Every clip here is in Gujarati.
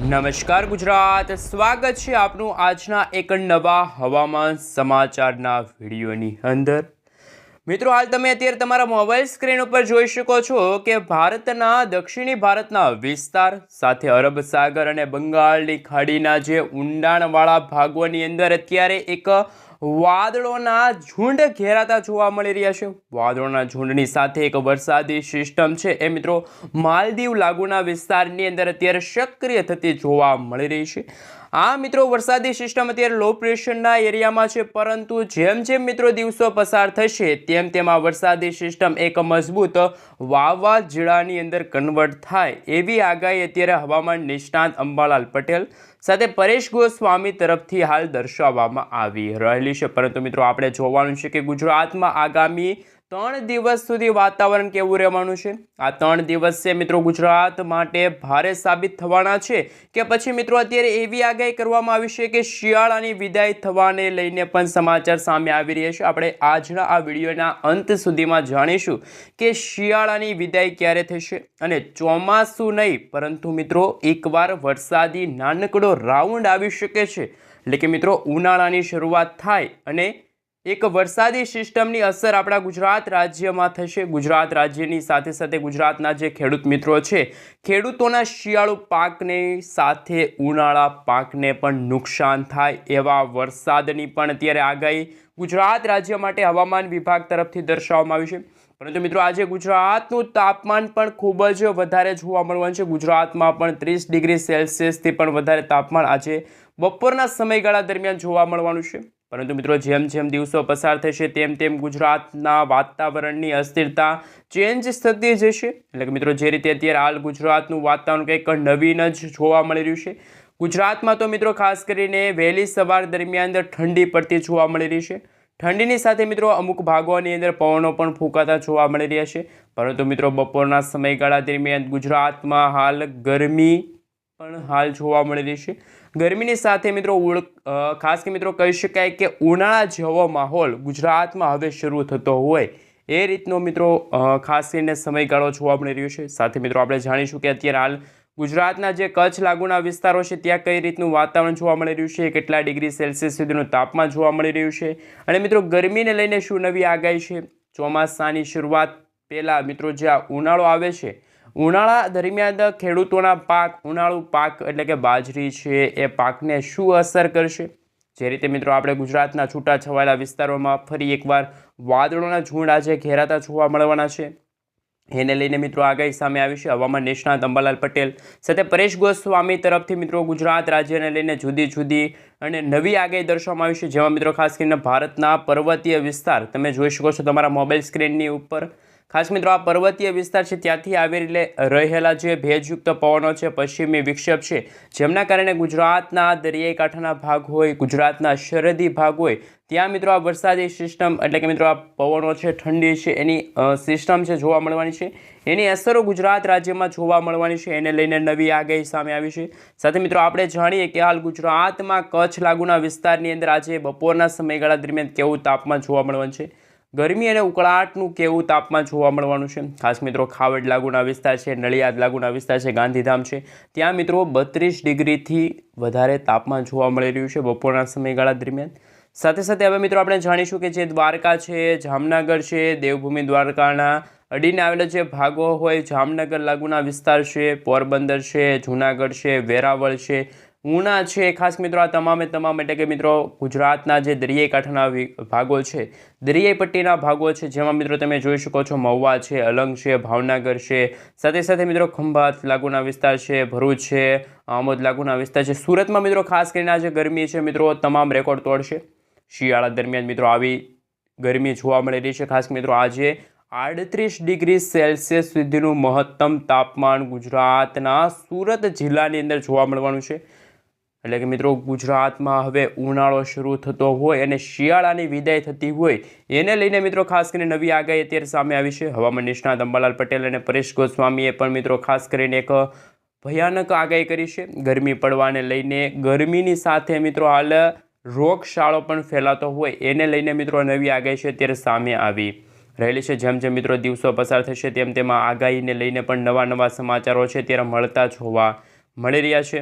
નમસ્કાર ગુજરાત, સ્વાગત છે આપનું આજના એક નવા હવામાન સમાચારના વિડીયોની અંદર। મિત્રો, હાલ તમે અત્યારે તમારા મોબાઈલ સ્ક્રીન ઉપર જોઈ શકો છો કે ભારતના દક્ષિણી ભારતના વિસ્તાર સાથે અરબ સાગર અને બંગાળની ખાડીના જે ઊંડાણવાળા ભાગોની અંદર અત્યારે એક વાદળોના ઝુંડ ઘેરાતા જોવા મળી રહ્યા છે। વાદળોના ઝુંડની સાથે એક વરસાદી સિસ્ટમ છે એ મિત્રો માલદીવ લાગુના વિસ્તારની અંદર અત્યારે સક્રિય થતી જોવા મળી રહી છે। આ મિત્રો વરસાદી સિસ્ટમ અત્યારે લો પ્રેશરના એરિયામાં છે, પરંતુ જેમ જેમ મિત્રો દિવસો પસાર થશે તેમ તેમ આ વરસાદી સિસ્ટમ એક મજબૂત વાવાઝોડાની અંદર કન્વર્ટ થાય એવી આગાહી અત્યારે હવામાન નિષ્ણાત અંબાલાલ પટેલ સાથે પરેશ ગોસ્વામી તરફથી હાલ દર્શાવવામાં આવી રહેલી છે। પરંતુ મિત્રો આપણે જોવાનું છે કે ગુજરાતમાં આગામી 3 દિવસ સુધી વાતાવરણ કેવું રહેવાનું છે। આ 3 દિવસ છે મિત્રો ગુજરાત માટે ભારે સાબિત થવાના છે કે પછી મિત્રો અત્યારે એવી આગાહી કરવામાં આવી છે કે શિયાળાની વિદાય થવાને લઈને પણ સમાચાર સામે આવી રહ્યા છે। આપણે આજના આ વિડીયોના અંત સુધીમાં જાણીશું કે શિયાળાની વિદાય ક્યારે થશે અને ચોમાસું નહીં પરંતુ મિત્રો એકવાર વરસાદી નાનકડો રાઉન્ડ આવી શકે છે, એટલે કે મિત્રો ઉનાળાની શરૂઆત થાય અને એક વરસાદી સિસ્ટમની અસર આપણા ગુજરાત રાજ્યમાં થશે। ગુજરાત રાજ્યની સાથે સાથે ગુજરાતના જે ખેડૂત મિત્રો છે, ખેડૂતોના શિયાળુ પાકની સાથે ઉનાળા પાકને પણ નુકસાન થાય એવા વરસાદની પણ અત્યારે આગાહી ગુજરાત રાજ્ય માટે હવામાન વિભાગ તરફથી દર્શાવવામાં આવી છે। પરંતુ મિત્રો આજે ગુજરાતનું તાપમાન પણ ખૂબ જ વધારે જોવા મળવાનું છે। ગુજરાતમાં પણ 30 ડિગ્રી સેલ્સિયસથી પણ વધારે તાપમાન આજે બપોરના સમયગાળા દરમિયાન જોવા મળવાનું છે। પરંતુ મિત્રો જેમ જેમ દિવસો પસાર થશે તેમ તેમ ગુજરાતના વાતાવરણની અસ્થિરતા ચેન્જ થતી જશે, એટલે કે મિત્રો જે રીતે અત્યારે હાલ ગુજરાતનું વાતાવરણ કંઈક નવીન જ જોવા મળી રહ્યું છે। ગુજરાતમાં તો મિત્રો ખાસ કરીને વહેલી સવાર દરમિયાન ઠંડી પડતી જોવા મળી રહી છે। ઠંડીની સાથે મિત્રો અમુક ભાગોની અંદર પવનો પણ ફૂંકાતા જોવા મળી રહ્યા છે। પરંતુ મિત્રો બપોરના સમયગાળા દરમિયાન ગુજરાતમાં હાલ ગરમી પણ હાલ જોવા મળી રહી છે। ગરમીની સાથે મિત્રો ખાસ કે મિત્રો કહી શકાય કે ઉનાળા જેવો માહોલ ગુજરાતમાં હવે શરૂ થતો હોય એ રીતનો મિત્રો ખાસ કરીને સમયગાળો જોવા મળી રહ્યો છે। સાથે મિત્રો આપણે જાણીશું કે અત્યારે હાલ ગુજરાતના જે કચ્છ લાગુના વિસ્તારો છે ત્યાં કઈ રીતનું વાતાવરણ જોવા મળી રહ્યું છે, કેટલા ડિગ્રી સેલ્સિયસ સુધીનું તાપમાન જોવા મળી રહ્યું છે અને મિત્રો ગરમીને લઈને શું નવી આગાહી છે। ચોમાસાની શરૂઆત પહેલાં મિત્રો જે આ ઉનાળો આવે છે, ઉનાળા દરમિયાન ખેડૂતોના પાક ઉનાળુ પાક એટલે કે બાજરી છે એ પાકને શું અસર કરશે। જે રીતે મિત્રો આપણે ગુજરાતના છૂટાછવાયેલા વિસ્તારોમાં ફરી એકવાર વાદળોના ઝુંડ આજે ઘેરાતા જોવા મળવાના છે, એને લઈને મિત્રો આગાહી સામે આવી છે। હવામાન નિષ્ણાત અંબાલાલ પટેલ સાથે પરેશ ગોસ્વામી તરફથી મિત્રો ગુજરાત રાજ્યને લઈને જુદી જુદી અને નવી આગાહી દર્શાવવામાં આવી છે, જેમાં મિત્રો ખાસ કરીને ભારતના પર્વતીય વિસ્તાર તમે જોઈ શકો છો તમારા મોબાઈલ સ્ક્રીનની ઉપર। ખાસ મિત્રો આ પર્વતીય વિસ્તાર છે ત્યાંથી આવી રહેલા જે ભેજયુક્ત પવનો છે, પશ્ચિમી વિક્ષેપ છે, જેમના કારણે ગુજરાતના દરિયાઈ કાંઠાના ભાગ હોય, ગુજરાતના સરહદી ભાગ હોય ત્યાં મિત્રો આ વરસાદી સિસ્ટમ એટલે કે મિત્રો આ પવનો છે, ઠંડી છે, એની સિસ્ટમ છે જોવા મળવાની છે। એની અસરો ગુજરાત રાજ્યમાં જોવા મળવાની છે, એને લઈને નવી આગાહી સામે આવી છે। સાથે મિત્રો આપણે જાણીએ કે હાલ ગુજરાતમાં કચ્છ લાગુના વિસ્તારની અંદર આજે બપોરના સમયગાળા દરમિયાન કેવું તાપમાન જોવા મળવાનું છે, ગરમી અને ઉકળાટનું કેવું તાપમાન જોવા મળવાનું છે। ખાસ મિત્રો ખાવડ લાગુના વિસ્તાર છે, નડિયાદ લાગુના વિસ્તાર છે, ગાંધીધામ છે, ત્યાં મિત્રો 32 ડિગ્રીથી વધારે તાપમાન જોવા મળી રહ્યું છે બપોરના સમયગાળા દરમિયાન। સાથે સાથે હવે મિત્રો આપણે જાણીશું કે જે દ્વારકા છે, જામનગર છે, દેવભૂમિ દ્વારકાના અડીને આવેલા જે ભાગો હોય, જામનગર લાગુના વિસ્તાર છે, પોરબંદર છે, જૂનાગઢ છે, વેરાવળ છે, ઉના છે, ખાસ મિત્રો આ તમામ એટલે કે મિત્રો ગુજરાતના જે દરિયાઈ કાંઠાના ભાગો છે, દરિયાઈ પટ્ટીના ભાગો છે, જેમાં મિત્રો તમે જોઈ શકો છો મહુવા છે, અલંગ છે, ભાવનગર છે, સાથે સાથે મિત્રો ખંભાત લાગુના વિસ્તાર છે, ભરૂચ છે, આમોદ લાગુના વિસ્તાર છે, સુરતમાં મિત્રો ખાસ કરીને આ જે ગરમી છે મિત્રો તમામ રેકોર્ડ તોડશે। શિયાળા દરમિયાન મિત્રો આવી ગરમી જોવા મળી રહી છે। ખાસ મિત્રો આજે 38 ડિગ્રી સેલ્સિયસ સુધીનું મહત્તમ તાપમાન ગુજરાતના સુરત જિલ્લાની અંદર જોવા મળવાનું છે, એટલે કે મિત્રો ગુજરાતમાં હવે ઉનાળો શરૂ થતો હોય અને શિયાળાની વિદાય થતી હોય એને લઈને મિત્રો ખાસ કરીને નવી આગાહી અત્યારે સામે આવી છે। હવામાન નિષ્ણાત અંબાલાલ પટેલ અને પરેશ ગોસ્વામીએ પણ મિત્રો ખાસ કરીને એક ભયાનક આગાહી કરી છે ગરમી પડવાને લઈને। ગરમીની સાથે મિત્રો હાલ રોગચાળો પણ ફેલાતો હોય એને લઈને મિત્રો નવી આગાહી છે અત્યારે સામે આવી રહેલી છે। જેમ જેમ મિત્રો દિવસો પસાર થશે તેમ તેમ આગાહીને લઈને પણ નવા નવા સમાચારો છે ત્યારે મળતા જોવા મળી રહ્યા છે।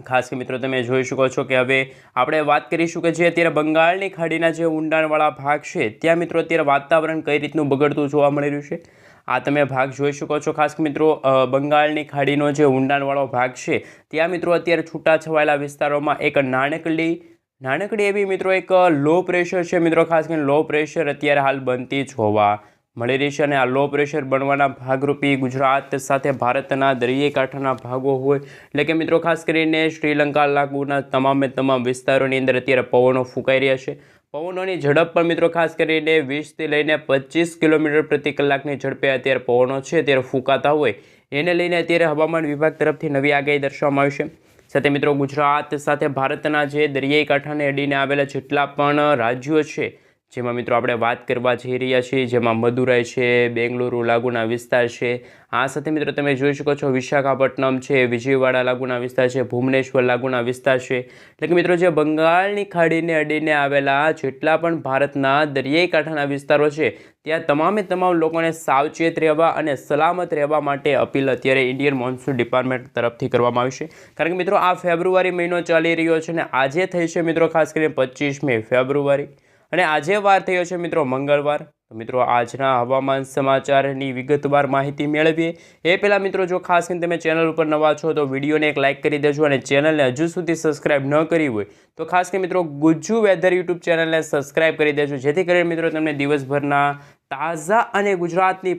ખાસ કે મિત્રો તમે જોઈ શકો છો કે હવે આપણે વાત કરીશું કે જે અત્યારે બંગાળની ખાડીના જે ઊંડાણવાળા ભાગ છે ત્યાં મિત્રો અત્યારે વાતાવરણ કઈ રીતનું બગડતું જોવા મળી રહ્યું છે। આ તમે ભાગ જોઈ શકો છો। ખાસ મિત્રો બંગાળની ખાડીનો જે ઊંડાણવાળો ભાગ છે ત્યાં મિત્રો અત્યારે છૂટાછવાયેલા વિસ્તારોમાં એક નાનકડી એવી મિત્રો એક લો પ્રેશર છે મિત્રો। ખાસ કરીને લો પ્રેશર અત્યારે હાલ બનતી જોવા મળી રહી છે અને આ લો પ્રેશર બનવાના ભાગરૂપી ગુજરાત સાથે ભારતના દરિયાઈ કાંઠાના ભાગો હોય એટલે કે મિત્રો ખાસ કરીને શ્રીલંકા લાગુના તમામ વિસ્તારોની અંદર અત્યારે પવનો ફૂંકાઈ રહ્યા છે। પવનોની ઝડપ પણ મિત્રો ખાસ કરીને 20થી લઈને 25 કિલોમીટર પ્રતિ કલાકની ઝડપે અત્યારે પવનો છે અત્યારે ફૂંકાતા હોય એને લઈને અત્યારે હવામાન વિભાગ તરફથી નવી આગાહી દર્શાવવામાં આવી છે। સાથે મિત્રો ગુજરાત સાથે ભારતના જે દરિયાઈ કાંઠાને અડીને આવેલા જેટલા પણ રાજ્યો છે જેમાં મિત્રો આપણે વાત કરવા જઈ રહ્યા છીએ જેમાં મદુરાઈ છે, બેંગલુરુ લાગુના વિસ્તાર છે, આ સાથે મિત્રો તમે જોઈ શકો છો વિશાખાપટ્ટનમ છે, વિજયવાડા લાગુના વિસ્તાર છે, ભુવનેશ્વર લાગુના વિસ્તાર છે। એટલે કે મિત્રો જે બંગાળની ખાડીને અડીને આવેલા જેટલા પણ ભારતના દરિયાઈ કાંઠાના વિસ્તારો છે ત્યાં તમામ લોકોને સાવચેત રહેવા અને સલામત રહેવા માટે અપીલ અત્યારે ઇન્ડિયન મોન્સૂન ડિપાર્ટમેન્ટ તરફથી કરવામાં આવી છે। કારણ કે મિત્રો આ ફેબ્રુઆરી મહિનો ચાલી રહ્યો છે અને આજે થઈ છે મિત્રો ખાસ કરીને 25મી ફેબ્રુઆરી અને આજે વાર થયો છે મિત્રો મંગળવાર। તો મિત્રો આજના હવામાન સમાચારની વિગતવાર માહિતી મેળવીએ એ પહેલાં મિત્રો જો ખાસ કરીને તમે ચેનલ ઉપર નવા છો તો વિડીયોને એક લાઇક કરી દેજો અને ચેનલને હજુ સુધી સબસ્ક્રાઇબ ન કરી હોય તો ખાસ કરીને મિત્રો ગુજ્જુ વેધર યુટ્યુબ ચેનલને સબસ્ક્રાઇબ કરી દેજો જેથી કરીને મિત્રો તમને દિવસભરના તાજા અને ગુજરાતની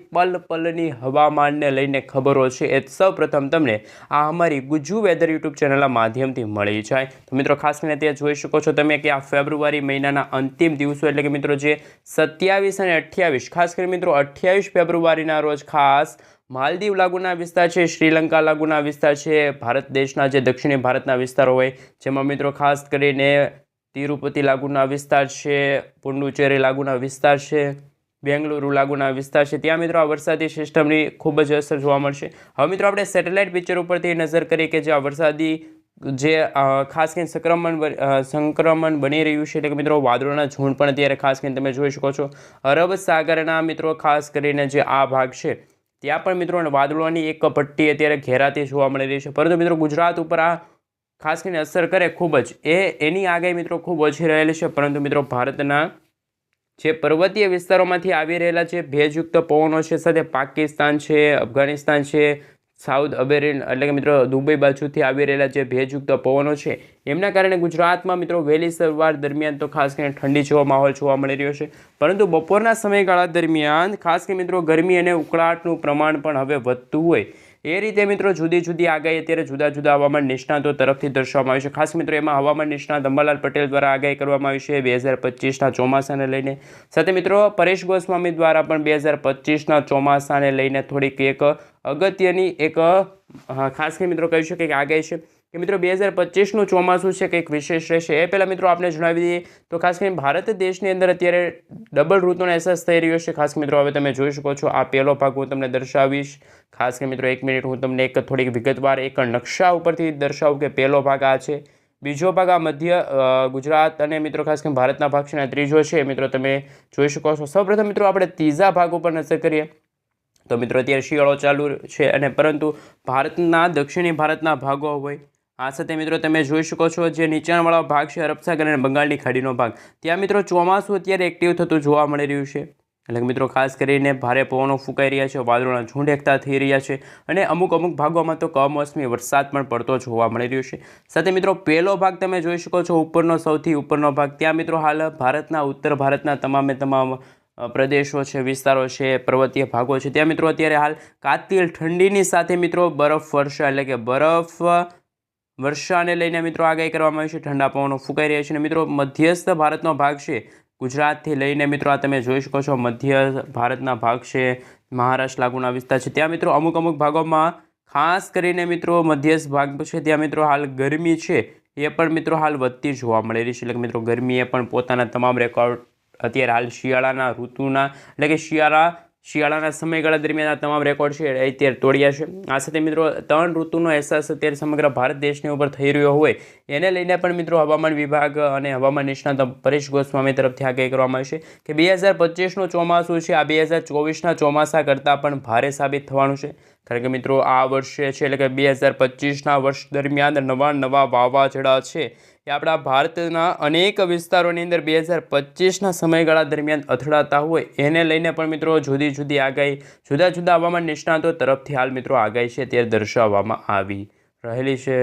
પલની હવામાનને લઈને ખબરો છે એ સૌપ્રથમ તમને આ અમારી ગુજ્જુ વેધર યુટ્યુબ ચેનલના માધ્યમથી મળી જાય। તો મિત્રો ખાસ કરીને ત્યાં જોઈ શકો છો તમે કે આ ફેબ્રુઆરી મહિનાના અંતિમ દિવસો એટલે કે મિત્રો જે 27 અને 28 ખાસ કરીને મિત્રો 28 ફેબ્રુઆરીના રોજ ખાસ માલદીવ લાગુના વિસ્તાર છે, શ્રીલંકા લાગુના વિસ્તાર છે, ભારત દેશના જે દક્ષિણી ભારતના વિસ્તારો હોય જેમાં મિત્રો ખાસ કરીને તિરુપતિ લાગુના વિસ્તાર છે, પુડુચેરી લાગુના વિસ્તાર છે, બેંગલુરુ લાગુના વિસ્તાર છે ત્યાં મિત્રો આ વરસાદી સિસ્ટમની ખૂબ જ અસર જોવા મળશે। હવે મિત્રો આપણે સેટેલાઇટ પિક્ચર ઉપરથી નજર કરીએ કે જે આ વરસાદી જે ખાસ કરીને સંક્રમણ બની રહ્યું છે એટલે કે મિત્રો વાદળોના ઝુંડ પણ અત્યારે ખાસ કરીને તમે જોઈ શકો છો અરબ સાગરના મિત્રો ખાસ કરીને જે આ ભાગ છે ત્યાં પણ મિત્રો વાદળોની એક પટ્ટી અત્યારે ઘેરાતી જોવા મળી રહી છે। પરંતુ મિત્રો ગુજરાત ઉપર આ ખાસ કરીને અસર કરે ખૂબ જ એની આગાહી મિત્રો ખૂબ ઓછી રહેલી છે। પરંતુ મિત્રો ભારતના જે પર્વતીય વિસ્તારોમાંથી આવી રહેલા જે ભેજયુક્ત પવનો છે સાથે પાકિસ્તાન છે, અફઘાનિસ્તાન છે, સાઉથ અરેબિયન એટલે કે મિત્રો દુબઈ બાજુથી આવી રહેલા જે ભેજયુક્ત પવનો છે એમના કારણે ગુજરાતમાં મિત્રો વહેલી સવાર દરમિયાન તો ખાસ કરીને ઠંડી જેવો માહોલ જોવા મળી રહ્યો છે। પરંતુ બપોરના સમયગાળા દરમિયાન ખાસ કરીને મિત્રો ગરમી અને ઉકળાટનું પ્રમાણ પણ હવે વધતું હોય એ રીતે મિત્રો જુદી આગાહી અત્યારે જુદા હવામાન નિષ્ણાતો તરફથી દર્શાવવામાં આવી છે। ખાસ મિત્રો એમાં હવામાન નિષ્ણાત અંબાલાલ પટેલ દ્વારા આગાહી કરવામાં આવી છે 2025ના ચોમાસાને લઈને। સાથે મિત્રો પરેશ ગોસ્વામી દ્વારા પણ 2025ના ચોમાસાને લઈને થોડીક એક અગત્યની એક ખાસ કરીને મિત્રો કહી શકે કે આગાહી છે કે મિત્રો 2025નું ચોમાસું છે કંઈક વિશેષ રહેશે। એ પહેલાં મિત્રો આપણે જણાવી દઈએ તો ખાસ કરીને ભારત દેશની અંદર અત્યારે ડબલ ઋતુનો અહેસાસ થઈ રહ્યો છે। ખાસ મિત્રો હવે તમે જોઈ શકો છો આ પહેલો ભાગ હું તમને દર્શાવીશ। ખાસ કરીને મિત્રો 1 મિનિટ હું તમને એક થોડીક વિગતવાર એક નકશા ઉપરથી દર્શાવું કે પહેલો ભાગ આ છે, બીજો ભાગ આ મધ્ય ગુજરાત અને મિત્રો ખાસ કરીને ભારતના ભાગ છે અને ત્રીજો છે મિત્રો તમે જોઈ શકો છો। સૌપ્રથમ મિત્રો આપણે ત્રીજા ભાગ ઉપર નજર કરીએ તો મિત્રો અત્યારે શિયાળો ચાલુ છે અને પરંતુ ભારતના દક્ષિણી ભારતના ભાગો હોય આ સાથે મિત્રો તમે જોઈ શકો છો જે નીચાણવાળો ભાગ છે અરબ સાગર અને બંગાળની ખાડીનો ભાગ ત્યાં મિત્રો ચોમાસું અત્યારે એક્ટિવ થતું જોવા મળી રહ્યું છે। એટલે કે મિત્રો ખાસ કરીને ભારે પવનો ફૂંકાઈ રહ્યા છે, વાદળોના ઝુંડ એકઠા થઈ રહ્યા છે અને અમુક ભાગોમાં તો કમોસમી વરસાદ પણ પડતો જોવા મળી રહ્યો છે। સાથે મિત્રો પહેલો ભાગ તમે જોઈ શકો છો ઉપરનો સૌથી ઉપરનો ભાગ ત્યાં મિત્રો હાલ ભારતના ઉત્તર ભારતના તમામ પ્રદેશો છે, વિસ્તારો છે, પર્વતીય ભાગો છે ત્યાં મિત્રો અત્યારે હાલ કાતિલ ઠંડીની સાથે મિત્રો બરફ વર્ષા એટલે કે બરફ વર્ષાને લઈને મિત્રો આગાહી કરવામાં આવી છે। ઠંડા પવનો ફૂંકાઈ રહ્યા છે અને મિત્રો મધ્યસ્થ ભારતનો ભાગ છે ગુજરાતથી લઈને મિત્રો આ તમે જોઈ શકો છો મધ્ય ભારતના ભાગ છે, મહારાષ્ટ્ર લાગુના વિસ્તાર છે ત્યાં મિત્રો અમુક ભાગોમાં ખાસ કરીને મિત્રો મધ્યસ્થ ભાગ છે ત્યાં મિત્રો હાલ ગરમી છે એ પણ મિત્રો હાલ વધતી જોવા મળી રહી છે। એટલે કે મિત્રો ગરમીએ પણ પોતાના તમામ રેકોર્ડ અત્યારે હાલ શિયાળાના ઋતુના એટલે કે શિયાળાના સમયગાળા દરમિયાન આ તમામ રેકોર્ડ છે એ અત્યારે તોડ્યા છે. આ સાથે મિત્રો 3 ઋતુનો અહેસાસ અત્યારે સમગ્ર ભારત દેશની ઉપર થઈ રહ્યો હોય એને લઈને પણ મિત્રો હવામાન વિભાગ અને હવામાન નિષ્ણાત પરેશ ગોસ્વામી તરફથી આગાહી કરવામાં આવી છે કે 2025નું ચોમાસું છે આ 2024ના ચોમાસા કરતાં પણ ભારે સાબિત થવાનું છે. કારણ કે મિત્રો આ વર્ષે છે એટલે કે 2025ના વર્ષ દરમિયાન નવા વાવાઝોડા છે એ આપણા ભારતના અનેક વિસ્તારોની અંદર 2025ના સમયગાળા દરમિયાન અથડાતા હોય એને લઈને પણ મિત્રો જુદી જુદી આગાહી જુદા જુદા હવામાન નિષ્ણાતો તરફથી હાલ મિત્રો આગાહી છે ત્યારે દર્શાવવામાં આવી રહેલી છે.